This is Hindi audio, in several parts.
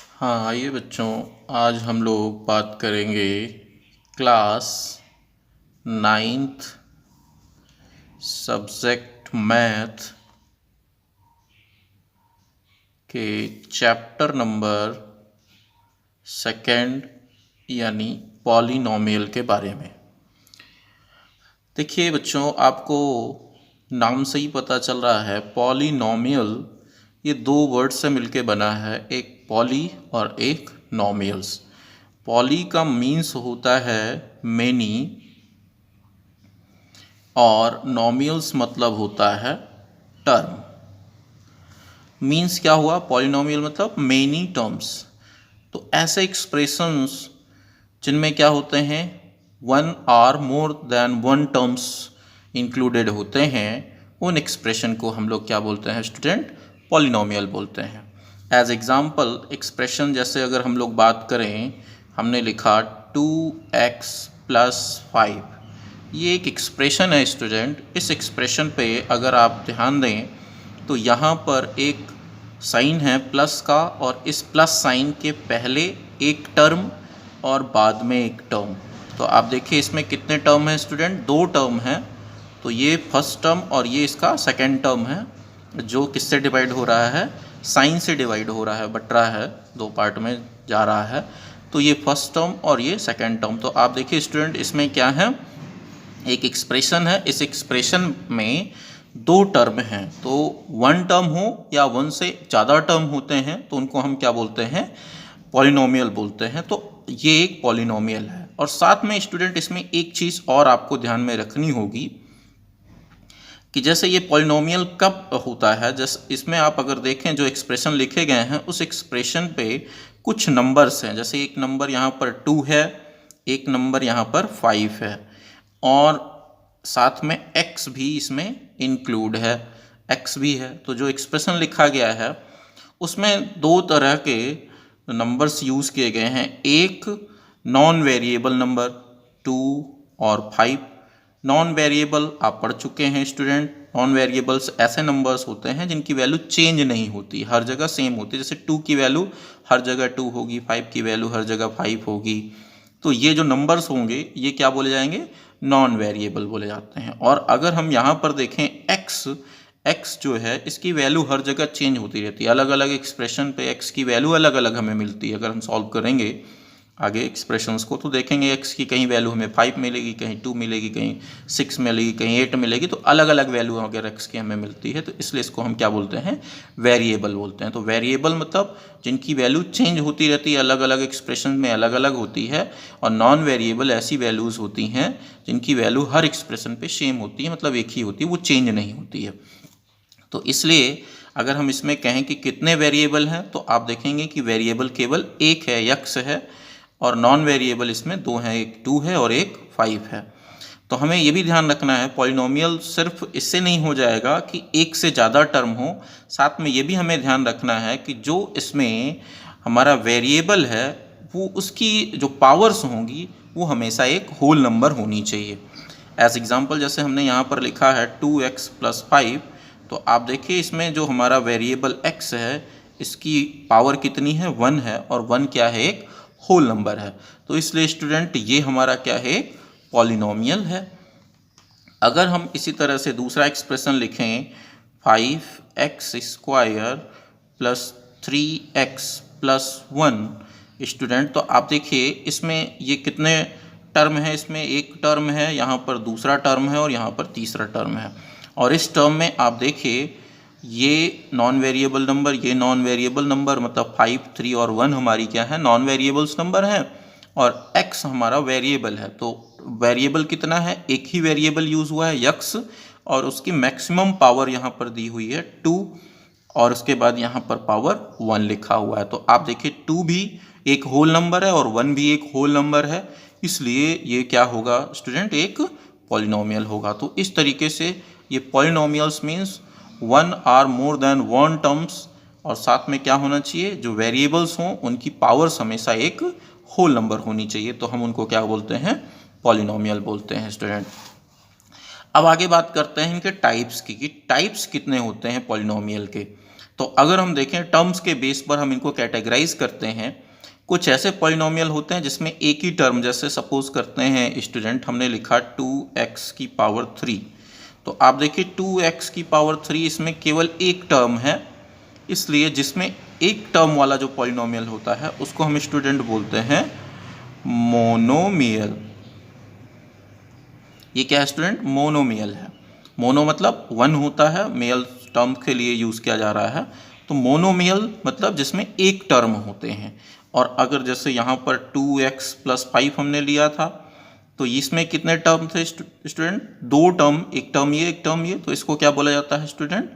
हाँ, आइए बच्चों, आज हम लोग बात करेंगे क्लास नाइन्थ सब्जेक्ट मैथ के चैप्टर नंबर सेकंड यानी पॉलिनोमियल के बारे में। देखिए बच्चों, आपको नाम से ही पता चल रहा है पॉलिनोमियल ये दो वर्ड से मिलके बना है, एक पॉली और एक नोमियल्स। पॉली का मीन्स होता है मेनी और नोमियल्स मतलब होता है टर्म। मीन्स क्या हुआ? पॉलिनोमियल मतलब मेनी टर्म्स। तो ऐसे एक्सप्रेशंस जिनमें क्या होते हैं, one or more than one terms included होते हैं, उन एक्सप्रेशन को हम लोग क्या बोलते हैं स्टूडेंट? पॉलिनोमियल बोलते हैं। एज एग्जाम्पल एक्सप्रेशन जैसे अगर हम लोग बात करें, हमने लिखा 2x प्लस 5, ये एक एक्सप्रेशन है स्टूडेंट। इस एक्सप्रेशन पे अगर आप ध्यान दें तो यहाँ पर एक साइन है प्लस का, और इस प्लस साइन के पहले एक टर्म और बाद में एक टर्म। तो आप देखिए इसमें कितने टर्म हैं स्टूडेंट? दो टर्म हैं। तो ये फर्स्ट टर्म और ये इसका सेकंड टर्म है, जो किससे डिवाइड हो रहा है? साइन से डिवाइड हो रहा है, बट रहा है, दो पार्ट में जा रहा है। तो ये फर्स्ट टर्म और ये सेकंड टर्म। तो आप देखिए स्टूडेंट इसमें क्या है, एक एक्सप्रेशन है, इस एक्सप्रेशन में दो टर्म हैं। तो वन टर्म हो या वन से ज़्यादा टर्म होते हैं तो उनको हम क्या बोलते हैं? पॉलिनोमियल बोलते हैं। तो ये एक पॉलिनोमियल है। और साथ में स्टूडेंट इसमें एक चीज़ और आपको ध्यान में रखनी होगी कि जैसे ये पॉलिनोमियल कब होता है, जैसे इसमें आप अगर देखें जो एक्सप्रेशन लिखे गए हैं उस एक्सप्रेशन पे कुछ नंबर्स हैं। जैसे एक नंबर यहाँ पर 2 है, एक नंबर यहाँ पर 5 है, और साथ में x भी इसमें इंक्लूड है, x भी है। तो जो एक्सप्रेशन लिखा गया है उसमें दो तरह के नंबर्स यूज़ किए गए हैं। एक नॉन वेरिएबल नंबर 2 और 5। नॉन वेरिएबल आप पढ़ चुके हैं स्टूडेंट। नॉन वेरिएबल्स ऐसे नंबर्स होते हैं जिनकी वैल्यू चेंज नहीं होती, हर जगह सेम होती है। जैसे 2 की वैल्यू हर जगह 2 होगी, 5 की वैल्यू हर जगह 5 होगी। तो ये जो नंबर्स होंगे ये क्या बोले जाएंगे? नॉन वेरिएबल बोले जाते हैं। और अगर हम यहाँ पर देखें x जो है इसकी वैल्यू हर जगह चेंज होती रहती है, अलग अलग एक्सप्रेशन पे x की वैल्यू अलग अलग हमें मिलती है। अगर हम सॉल्व करेंगे आगे एक्सप्रेशंस को तो देखेंगे x की कहीं वैल्यू हमें 5 मिलेगी, कहीं 2 मिलेगी, कहीं 6 मिलेगी, कहीं 8 मिलेगी। तो अलग अलग वैल्यू अगर x की हमें मिलती है तो इसलिए इसको हम क्या बोलते हैं? वेरिएबल बोलते हैं। तो वेरिएबल मतलब जिनकी वैल्यू चेंज होती रहती है, अलग अलग एक्सप्रेशन में अलग अलग होती है। और नॉन वेरिएबल ऐसी वैल्यूज़ होती हैं जिनकी वैल्यू हर एक्सप्रेशन पे सेम होती है, मतलब एक ही होती है, वो चेंज नहीं होती है। तो इसलिए अगर हम इसमें कहें कि कितने वेरिएबल हैं तो आप देखेंगे कि वेरिएबल केवल एक है, x है, और नॉन वेरिएबल इसमें दो हैं, एक 2 है और एक 5 है। तो हमें ये भी ध्यान रखना है पॉलिनोमियल सिर्फ इससे नहीं हो जाएगा कि एक से ज़्यादा टर्म हो, साथ में ये भी हमें ध्यान रखना है कि जो इसमें हमारा वेरिएबल है वो उसकी जो पावर्स होंगी वो हमेशा एक होल नंबर होनी चाहिए। एज एग्जाम्पल जैसे हमने यहाँ पर लिखा है 2x प्लस 5, तो आप देखिए इसमें जो हमारा वेरिएबल x है इसकी पावर कितनी है? 1 है, और 1 क्या है? एक होल नंबर है। तो इसलिए स्टूडेंट ये हमारा क्या है? एक पॉलिनोमियल है। अगर हम इसी तरह से दूसरा एक्सप्रेशन लिखें 5x square plus 3x plus 1 student, तो आप देखिए इसमें ये कितने टर्म है? इसमें एक टर्म है, यहाँ पर दूसरा टर्म है और यहाँ पर तीसरा टर्म है। और इस टर्म में आप देखिए ये नॉन वेरिएबल नंबर, ये नॉन वेरिएबल नंबर, मतलब 5, 3 और 1 हमारी क्या है? नॉन वेरिएबल्स नंबर हैं, और x हमारा वेरिएबल है। तो वेरिएबल कितना है? एक ही वेरिएबल यूज़ हुआ है x, और उसकी मैक्सिमम पावर यहाँ पर दी हुई है 2, और उसके बाद यहाँ पर पावर 1 लिखा हुआ है। तो आप देखिए 2 भी एक होल नंबर है और 1 भी एक होल नंबर है, इसलिए ये क्या होगा स्टूडेंट? एक पॉलिनोमियल होगा। तो इस तरीके से ये polynomials means one or more than one terms, और साथ में क्या होना चाहिए? जो वेरिएबल्स हों उनकी पावर्स हमेशा एक होल नंबर होनी चाहिए। तो हम उनको क्या बोलते हैं? पॉलिनोमियल बोलते हैं स्टूडेंट। अब आगे बात करते हैं इनके टाइप्स की, कि टाइप्स कितने होते हैं पॉलिनोमियल के। तो अगर हम देखें टर्म्स के बेस पर हम इनको कैटेगराइज करते हैं। कुछ ऐसे पॉलिनोमियल होते हैं जिसमें एक ही टर्म, जैसे सपोज करते हैं स्टूडेंट, हमने लिखा 2x की पावर 3, तो आप देखिए 2x की पावर 3 इसमें केवल एक टर्म है, इसलिए जिसमें एक टर्म वाला जो पॉलिनोमियल होता है उसको हम स्टूडेंट बोलते हैं मोनोमियल। ये क्या है स्टूडेंट? मोनोमियल है। मोनो मतलब वन होता है, मेल टर्म के लिए यूज़ किया जा रहा है, तो मोनोमियल मतलब जिसमें एक टर्म होते हैं। और अगर जैसे यहाँ पर 2x + 5 हमने लिया था, तो इसमें कितने टर्म थे स्टूडेंट? दो टर्म, एक टर्म ये एक टर्म ये, तो इसको क्या बोला जाता है स्टूडेंट?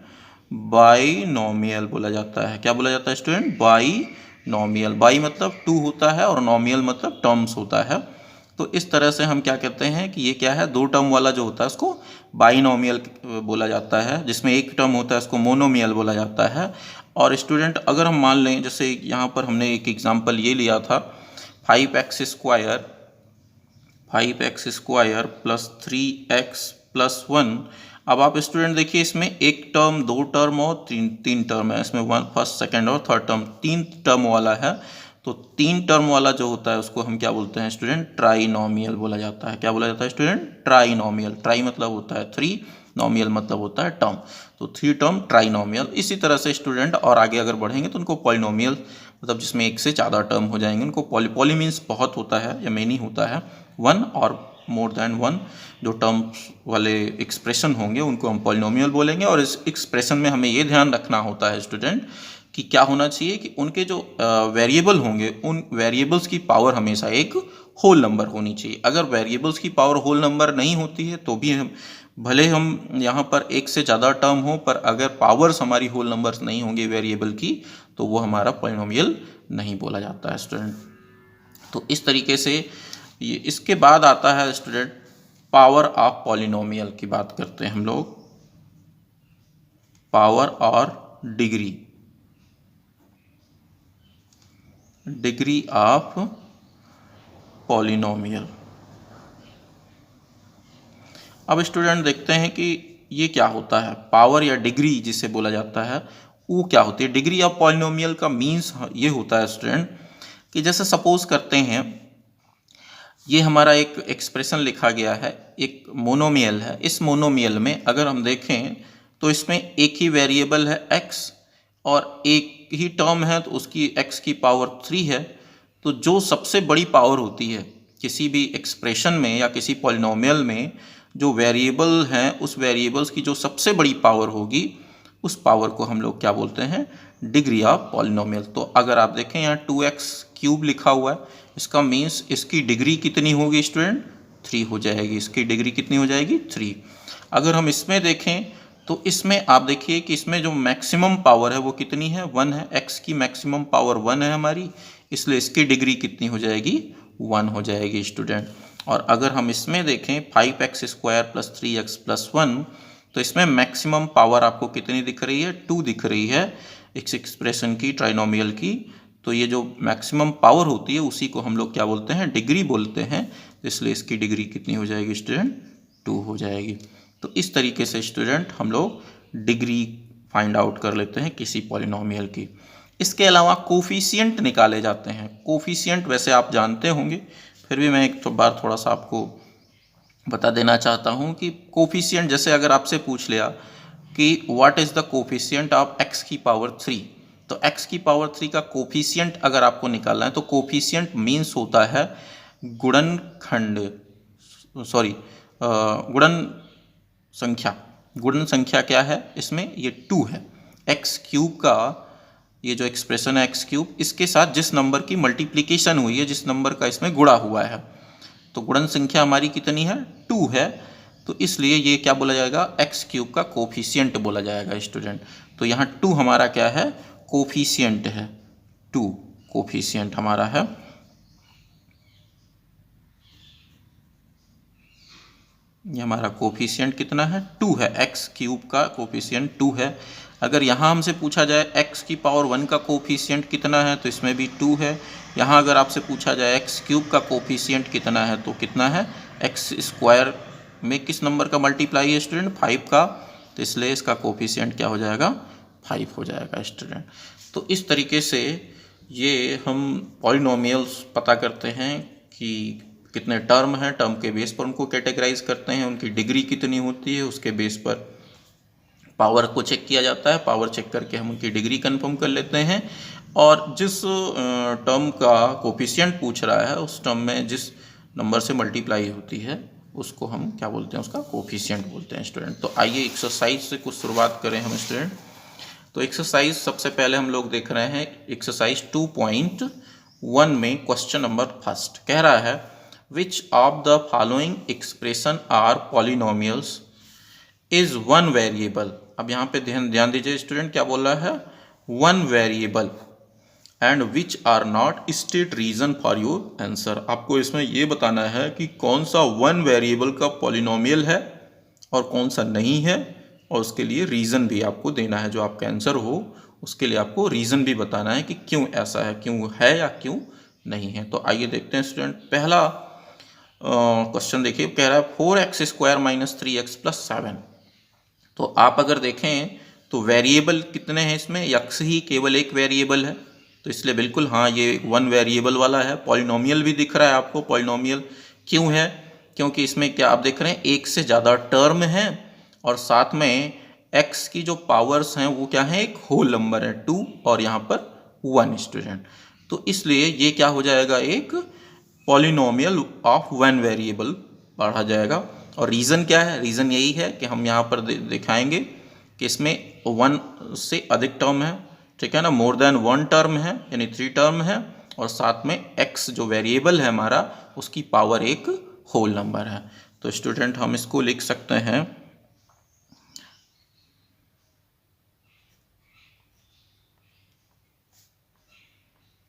बाइनोमियल बोला जाता है। क्या बोला जाता है स्टूडेंट? बाइनोमियल। बाई मतलब टू होता है और नोमियल मतलब टर्म्स होता है। तो इस तरह से हम क्या कहते हैं कि ये क्या है, दो टर्म वाला जो होता है उसको बाइनोमियल बोला जाता है, जिसमें एक टर्म होता है उसको मोनोमियल बोला जाता है। और स्टूडेंट अगर हम मान लें, जैसे यहाँ पर हमने एक एग्जांपल ये लिया था 5x स्क्वायर + 3x + 1। अब आप स्टूडेंट देखिए इसमें एक टर्म, दो टर्म और तीन टर्म है, इसमें फर्स्ट सेकंड और थर्ड टर्म, तीन टर्म वाला है। तो तीन टर्म वाला जो होता है उसको हम क्या बोलते हैं स्टूडेंट? ट्राइनोमियल बोला जाता है। क्या बोला जाता है स्टूडेंट? ट्राइनोमियल। ट्राई मतलब होता है थ्री, नोमियल मतलब होता है टर्म, तो थ्री टर्म ट्राइनोमियल। इसी तरह से स्टूडेंट और आगे अगर बढ़ेंगे तो उनको पॉलिनोमियल मतलब जिसमें एक से ज़्यादा टर्म हो जाएंगे उनको पॉली मीन्स बहुत होता है या मेनी होता है, वन और मोर देन वन जो टर्म्स वाले एक्सप्रेशन होंगे उनको हम पॉलिनोमियल बोलेंगे। और इस एक्सप्रेशन में हमें ये ध्यान रखना होता है स्टूडेंट कि क्या होना चाहिए कि उनके जो वेरिएबल होंगे उन वेरिएबल्स की पावर हमेशा एक होल नंबर होनी चाहिए। अगर वेरिएबल्स की पावर होल नंबर नहीं होती है तो भी हम भले हम यहाँ पर एक से ज़्यादा टर्म हो, पर अगर पावर्स हमारी होल नंबर्स नहीं होंगी वेरिएबल की तो वो हमारा पॉलिनोमियल नहीं बोला जाता है स्टूडेंट। तो इस तरीके से ये, इसके बाद आता है स्टूडेंट पावर ऑफ पॉलिनोमियल की बात करते हैं हम लोग, पावर और डिग्री ऑफ पॉलिनोमियल। अब स्टूडेंट देखते हैं कि ये क्या होता है, पावर या डिग्री जिसे बोला जाता है वो क्या होती है। डिग्री ऑफ पॉलिनोमियल का मीन्स ये होता है स्टूडेंट कि जैसे सपोज करते हैं ये हमारा एक एक्सप्रेशन लिखा गया है, एक मोनोमियल है। इस मोनोमियल में अगर हम देखें तो इसमें एक ही वेरिएबल है x और एक ही टर्म है तो उसकी x की पावर 3 है। तो जो सबसे बड़ी पावर होती है किसी भी एक्सप्रेशन में या किसी पॉलिनोमियल में, जो वेरिएबल हैं उस वेरिएबल्स की जो सबसे बड़ी पावर होगी उस पावर को हम लोग क्या बोलते हैं? Degree of polynomial. तो अगर आप देखें यहाँ 2x³ लिखा हुआ है, इसका मीन्स इसकी डिग्री कितनी होगी स्टूडेंट? 3 हो जाएगी। इसकी डिग्री कितनी हो जाएगी? 3। अगर हम इसमें देखें तो इसमें आप देखिए कि इसमें जो मैक्सिमम पावर है वो कितनी है? 1 है। x की मैक्सिमम पावर 1 है हमारी, इसलिए इसकी डिग्री कितनी हो जाएगी? 1 हो जाएगी स्टूडेंट। और अगर हम इसमें देखें 5x² + 3x + 1, तो इसमें मैक्सिमम पावर आपको कितनी दिख रही है? 2 दिख रही है इस एक्सप्रेशन की, ट्राइनोमियल की। तो ये जो मैक्सिमम पावर होती है उसी को हम लोग क्या बोलते हैं? डिग्री बोलते हैं। इसलिए इसकी डिग्री कितनी हो जाएगी स्टूडेंट? 2 हो जाएगी। तो इस तरीके से स्टूडेंट हम लोग डिग्री फाइंड आउट कर लेते हैं किसी पॉलिनोमियल की। इसके अलावा कोफिशिएंट निकाले जाते हैं। कोफिशिएंट वैसे आप जानते होंगे, फिर भी मैं एक बार थोड़ा सा आपको बता देना चाहता हूँ कि कोफिशिएंट, जैसे अगर आपसे पूछ लिया कि what is the coefficient of x की पावर 3, तो x की पावर 3 का कोफिशिएंट अगर आपको निकालना है तो कोफिशिएंट मीन्स होता है गुणनखंड, सॉरी गुणन संख्या। गुणन संख्या क्या है इसमें? ये 2 है। x³ का ये जो एक्सप्रेशन है x³, इसके साथ जिस नंबर की मल्टीप्लिकेशन हुई है, जिस नंबर का इसमें गुणा हुआ है, तो गुणन संख्या हमारी कितनी है? 2 है। तो इसलिए ये क्या बोला जाएगा? x³ का कोफिशिएंट बोला जाएगा स्टूडेंट। तो यहाँ 2 हमारा क्या है? कोफिशिएंट है। 2 कोफिशिएंट हमारा है। ये हमारा कोफिशिएंट कितना है? 2 है। x³ का कोफिशिएंट 2 है। अगर यहाँ हमसे पूछा जाए x की पावर 1 का कोफिशिएंट कितना है, तो इसमें भी 2 है। यहाँ अगर आपसे पूछा जाए x³ का कोफिशिएंट कितना है, तो कितना है? x² में किस नंबर का मल्टीप्लाई है स्टूडेंट? 5 का। तो इसलिए इसका कोफिशिएंट क्या हो जाएगा? 5 हो जाएगा स्टूडेंट। तो इस तरीके से ये हम पॉलिनोमियल्स पता करते हैं कि कितने टर्म हैं, टर्म के बेस पर उनको कैटेगराइज करते हैं, उनकी डिग्री कितनी होती है उसके बेस पर पावर को चेक किया जाता है, पावर चेक करके हम उनकी डिग्री कंफर्म कर लेते हैं, और जिस टर्म का कोफिशिएंट पूछ रहा है उस टर्म में जिस नंबर से मल्टीप्लाई होती है उसको हम क्या बोलते हैं, उसका कोफिशिएंट बोलते हैं स्टूडेंट। तो आइए एक्सरसाइज से कुछ शुरुआत करें हम स्टूडेंट। तो एक्सरसाइज सबसे पहले हम लोग देख रहे हैं एक्सरसाइज 2.1 में क्वेश्चन नंबर फर्स्ट कह रहा है which of the following expression are polynomials is one variable. अब यहाँ पे ध्यान दीजिए स्टूडेंट, क्या बोल रहा है, one variable and which are not state reason for your answer. आपको इसमें ये बताना है कि कौन सा वन वेरिएबल का पॉलिनोमियल है और कौन सा नहीं है, और उसके लिए रीज़न भी आपको देना है। जो आपका आंसर हो उसके लिए आपको रीज़न भी बताना है कि क्यों ऐसा है, क्यों है या क्यों नहीं है। तो आइए देखते हैं स्टूडेंट, पहला क्वेश्चन देखिए, कह रहा है 4x² - 3x + 7। तो आप अगर देखें तो वेरिएबल कितने हैं इसमें, x ही केवल एक वेरिएबल है, तो इसलिए बिल्कुल हाँ ये वन वेरिएबल वाला है। पॉलिनोमियल भी दिख रहा है आपको, पॉलिनोमियल क्यों है, क्योंकि इसमें क्या आप देख रहे हैं एक से ज़्यादा टर्म है और साथ में x की जो पावर्स हैं वो क्या है, एक होल नंबर है 2 और यहाँ पर 1 स्टूडेंट। तो इसलिए ये क्या हो जाएगा, एक पॉलिनोमियल ऑफ वन वेरिएबल पढ़ा जाएगा। और रीज़न क्या है, रीज़न यही है कि हम यहाँ पर दिखाएंगे कि इसमें 1 से अधिक टर्म है, ठीक है ना, मोर देन 1 टर्म है यानी 3 टर्म है, और साथ में x जो वेरिएबल है हमारा उसकी पावर एक होल नंबर है। तो स्टूडेंट हम इसको लिख सकते हैं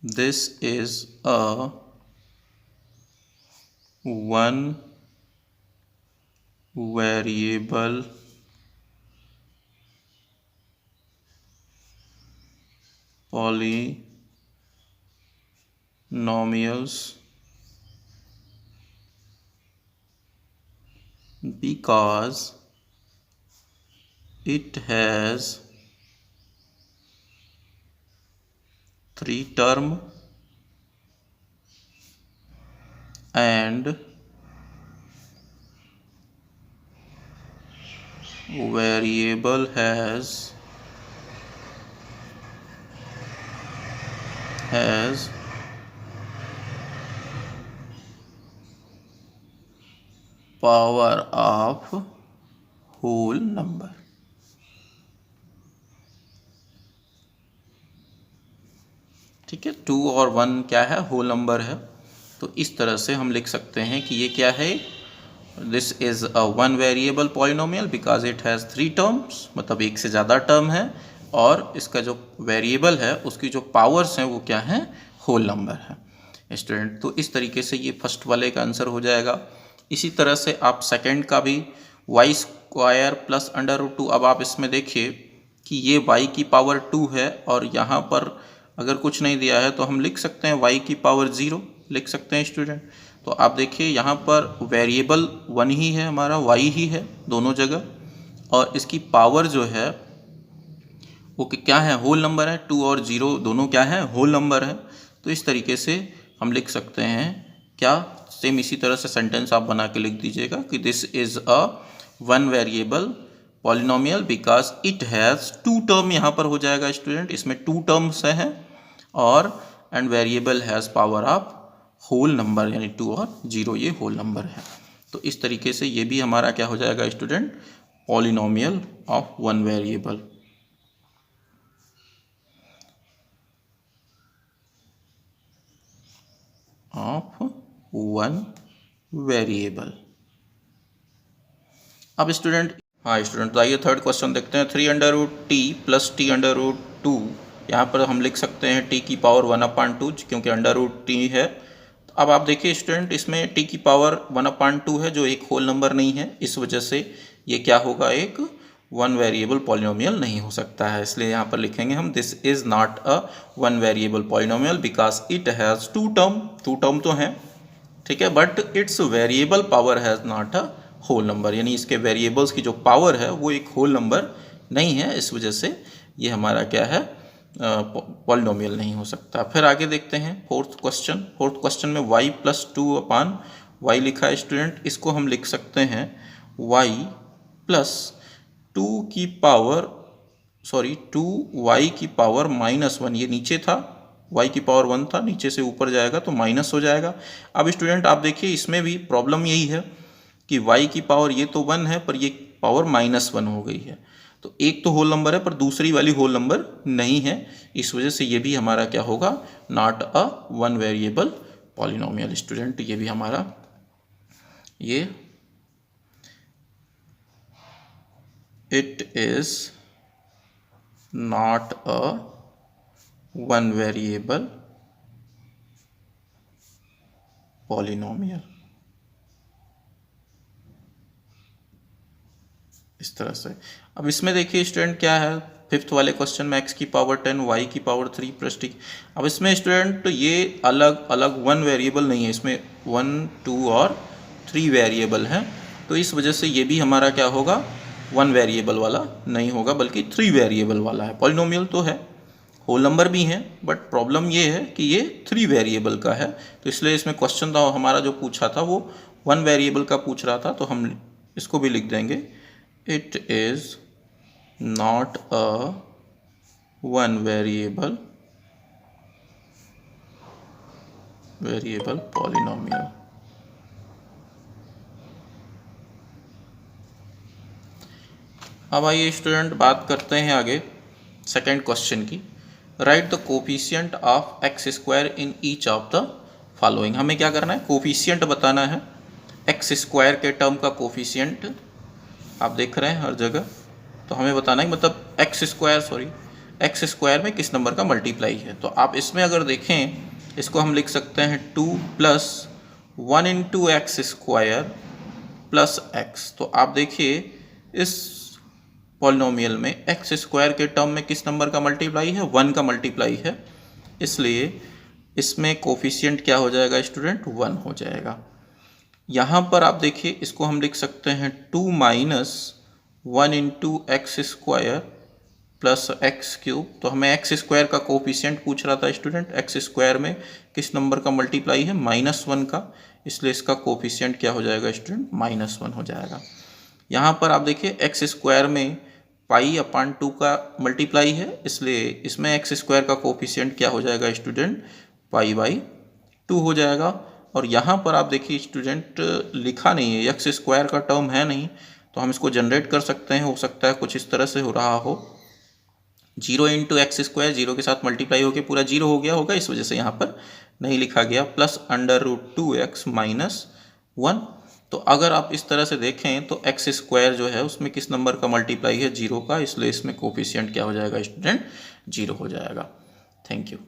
this is a one variable polynomials because it has 3 term and variable has power of whole number। ठीक है, 2 और 1 क्या है, होल नंबर है। तो इस तरह से हम लिख सकते हैं कि ये क्या है, this is a one variable polynomial because it has 3 terms, मतलब एक से ज़्यादा टर्म है, और इसका जो वेरिएबल है उसकी जो पावर्स हैं वो क्या हैं, होल नंबर है स्टूडेंट। तो इस तरीके से ये फर्स्ट वाले का आंसर हो जाएगा। इसी तरह से आप सेकंड का भी y² + √2। अब आप इसमें देखिए कि ये y की पावर 2 है और यहाँ पर अगर कुछ नहीं दिया है तो हम लिख सकते हैं y की पावर 0 लिख सकते हैं स्टूडेंट। तो आप देखिए यहाँ पर वेरिएबल 1 ही है हमारा, y ही है दोनों जगह, और इसकी पावर जो है वो क्या है, होल नंबर है। 2 और 0 दोनों क्या है, होल नंबर है। तो इस तरीके से हम लिख सकते हैं क्या, सेम इसी तरह से सेंटेंस आप बना के लिख दीजिएगा कि this is a one variable polynomial because it has 2 term, यहाँ पर हो जाएगा स्टूडेंट, इसमें 2 टर्म्स हैं, और and variable has power of whole number यानी 2 और 0 ये होल नंबर है। तो इस तरीके से ये भी हमारा क्या हो जाएगा student, polynomial of one variable. Of one variable. अब स्टूडेंट, हाँ स्टूडेंट, तो आइए थर्ड क्वेश्चन देखते हैं। 3√t + t√2, यहाँ पर हम लिख सकते हैं t की पावर 1/2 क्योंकि √t है। तो अब आप देखिए स्टूडेंट, इसमें t की पावर 1/2 है जो एक होल नंबर नहीं है, इस वजह से ये क्या होगा, एक वन वेरिएबल पॉलिनोमियल नहीं हो सकता है। इसलिए यहाँ पर लिखेंगे हम this is not a one variable polynomial because it has 2 term तो हैं, ठीक है, but it's variable power has not a whole number, यानी इसके वेरिएबल्स की जो पावर है वो एक होल नंबर नहीं है, इस वजह से ये हमारा क्या है, पॉलिनोमियल नहीं हो सकता। फिर आगे देखते हैं फोर्थ क्वेश्चन में y प्लस 2/y लिखा है स्टूडेंट। इसको हम लिख सकते हैं y प्लस 2y की पावर -1। ये नीचे था, y की पावर 1 था, नीचे से ऊपर जाएगा तो माइनस हो जाएगा। अब स्टूडेंट आप देखिए इसमें भी प्रॉब्लम यही है कि y की पावर ये तो 1 है पर ये पावर -1 हो गई है, तो एक तो होल नंबर है पर दूसरी वाली होल नंबर नहीं है, इस वजह से ये भी हमारा क्या होगा, not a one variable polynomial student. ये भी हमारा ये it is not a one variable polynomial, इस तरह से। अब इसमें देखिए स्टूडेंट क्या है, फिफ्थ वाले क्वेश्चन में x की पावर 10 y की पावर 3 प्लस t। अब इसमें स्टूडेंट ये अलग अलग वन वेरिएबल नहीं है, इसमें 1, 2 और 3 वेरिएबल हैं, तो इस वजह से ये भी हमारा क्या होगा, वन वेरिएबल वाला नहीं होगा बल्कि 3 वेरिएबल वाला है। पॉलिनोमियल तो है, होल नंबर भी हैं, बट प्रॉब्लम ये है कि ये 3 वेरिएबल का है, तो इसलिए इसमें क्वेश्चन था हमारा जो पूछा था वो वन वेरिएबल का पूछ रहा था, तो हम इसको भी लिख देंगे it is not a one variable polynomial। अब आइए स्टूडेंट बात करते हैं आगे सेकेंड क्वेश्चन की। Right the coefficient of x square in each of the following. हमें क्या करना है, कोफिशिएंट बताना है, एक्स स्क्वायर के टर्म का कोफिशिएंट आप देख रहे हैं हर जगह, तो हमें बताना है मतलब एक्स स्क्वायर में किस नंबर का मल्टीप्लाई है। तो आप इसमें अगर देखें, इसको हम लिख सकते हैं 2 + 1 × एक्स स्क्वायर प्लस एक्स। तो आप देखिए इस पॉलिनोमियल में एक्स स्क्वायर के टर्म में किस नंबर का मल्टीप्लाई है, 1 का मल्टीप्लाई है, इसलिए इसमें कोफिशिएंट क्या हो जाएगा स्टूडेंट, 1 हो जाएगा। यहाँ पर आप देखिए इसको हम लिख सकते हैं 2 - 1 × x square plus x cube. तो हमें एक्स स्क्वायर का कोफिशिएंट पूछ रहा था स्टूडेंट, एक्स स्क्वायर में किस नंबर का मल्टीप्लाई है, -1 का, इसलिए इसका कोफिशिएंट क्या हो जाएगा स्टूडेंट, -1 हो जाएगा। यहाँ पर आप देखिए एक्स स्क्वायर में π/2 का मल्टीप्लाई है, इसलिए इसमें एक्स स्क्वायर का कोफिशिएंट क्या हो जाएगा स्टूडेंट, π/2 हो जाएगा। और यहाँ पर आप देखिए स्टूडेंट लिखा नहीं है, एक्स स्क्वायर का टर्म है नहीं, तो हम इसको जनरेट कर सकते हैं, हो सकता है कुछ इस तरह से हो रहा हो, 0 × एक्स स्क्वायर 0 के साथ मल्टीप्लाई होकर पूरा 0 हो गया होगा, इस वजह से यहाँ पर नहीं लिखा गया, प्लस √2x - 1। तो अगर आप इस तरह से देखें तो एक्स स्क्वायर जो है उसमें किस नंबर का मल्टीप्लाई है, 0 का, इसलिए इसमें कोफिशिएंट क्या हो जाएगा स्टूडेंट, 0 हो जाएगा। Thank you.